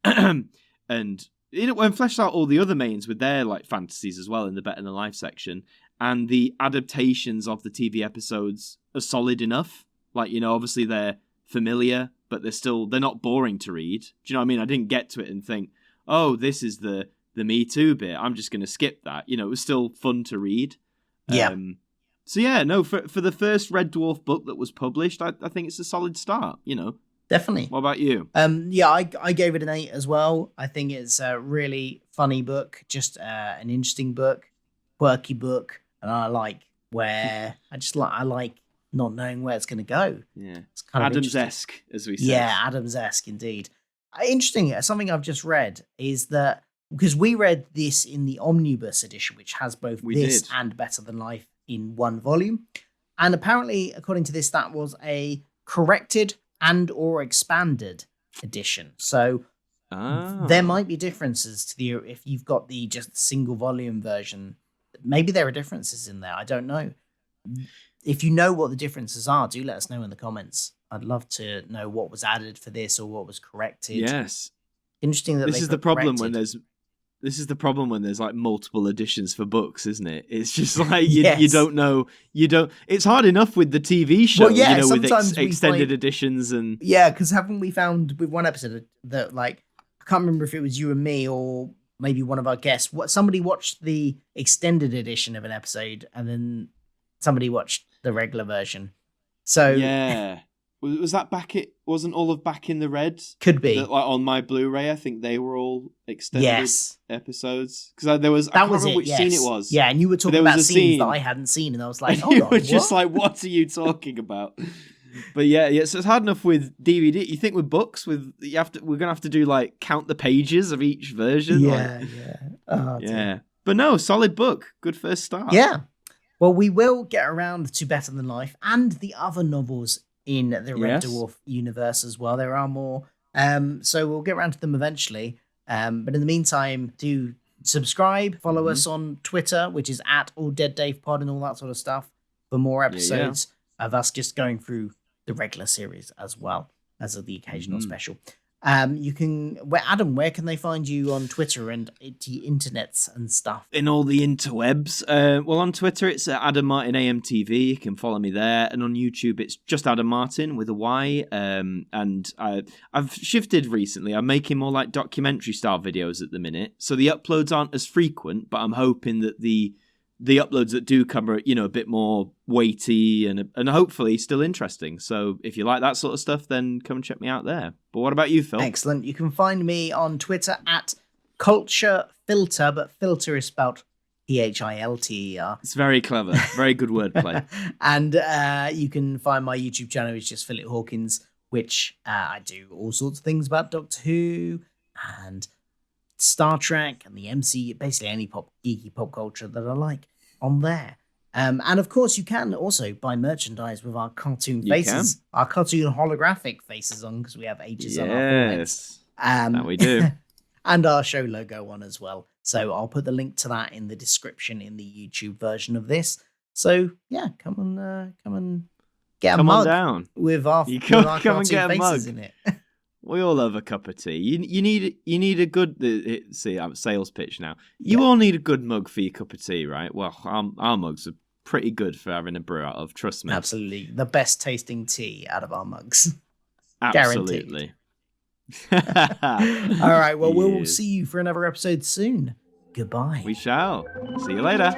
and and fleshes out all the other mains with their like fantasies as well in the Better Than Life section. And the adaptations of the TV episodes are solid enough. Like, obviously they're familiar, but they're not boring to read. Do you know what I mean? I didn't get to it and think, oh, this is the Me Too bit. I'm just going to skip that. It was still fun to read. Yeah. So yeah, no, for the first Red Dwarf book that was published, I think it's a solid start. Definitely. What about you? Yeah, I gave it an 8 as well. I think it's a really funny book, just an interesting book, quirky book, and I like not knowing where it's going to go. Yeah, it's kind of Adams-esque, as we say. Yeah, Adams-esque indeed. Interesting. Something I've just read is that because we read this in the omnibus edition, which has both and Better Than Life in one volume, and apparently, according to this, that was a corrected and or expanded edition. So there might be differences to if you've got the just single volume version. Maybe there are differences in there. I don't know. If you know what the differences are, do let us know in the comments. I'd love to know what was added for this or what was corrected. Yes. Interesting that this is the problem when there's like multiple editions for books, isn't it? It's just like you don't know. It's hard enough with the TV show, with extended editions and because haven't we found with one episode that like I can't remember if it was you and me or maybe one of our guests. Somebody watched the extended edition of an episode and then somebody watched the regular version. So yeah. Was that wasn't all of Back in the Red? Could be. Like on my Blu-ray, I think they were all extended episodes. Because I can't remember which scene it was. Yeah, and you were talking about scenes that I hadn't seen, and I was like, you were just like, what are you talking about? But yeah, so it's hard enough with DVD. You think with books, we're gonna have to do like count the pages of each version. Yeah. Oh, yeah. But no, solid book. Good first start. Yeah. Well, we will get around to Better Than Life and the other novels in the Red Dwarf universe as well. There are more. So we'll get around to them eventually. But in the meantime, do subscribe, follow us on Twitter, which is @AllDeadDavePod and all that sort of stuff for more episodes of us just going through the regular series as well as the occasional special. Adam, where can they find you on Twitter and the internets and stuff? In all the interwebs. Well, on Twitter, it's Adam Martyn AMTV. You can follow me there. And on YouTube, it's just Adam Martyn with a Y. And I've shifted recently. I'm making more like documentary style videos at the minute. So the uploads aren't as frequent, but I'm hoping that the uploads that do come are, a bit more weighty and hopefully still interesting. So if you like that sort of stuff, then come and check me out there. But what about you, Phil? Excellent. You can find me on Twitter @CultureFilter, but filter is spelled PHILTER. It's very clever. Very good wordplay. And you can find my YouTube channel, which is just Philip Hawkins, which I do all sorts of things about Doctor Who and Star Trek and the MCU, basically any geeky pop culture that I like on there. And of course, you can also buy merchandise with our cartoon faces, our cartoon holographic faces on, because we have H's on our foreheads. That we do. And our show logo on as well. So I'll put the link to that in the description in the YouTube version of this. So yeah, come and get a mug down with our cartoon faces in it. We all love a cup of tea. You need a good I'm a sales pitch now. You all need a good mug for your cup of tea, right? Well, our mugs are pretty good for having a brew out of. Trust me. Absolutely, the best tasting tea out of our mugs. Absolutely. Guaranteed. All right. Well, we'll see you for another episode soon. Goodbye. We shall. See you later.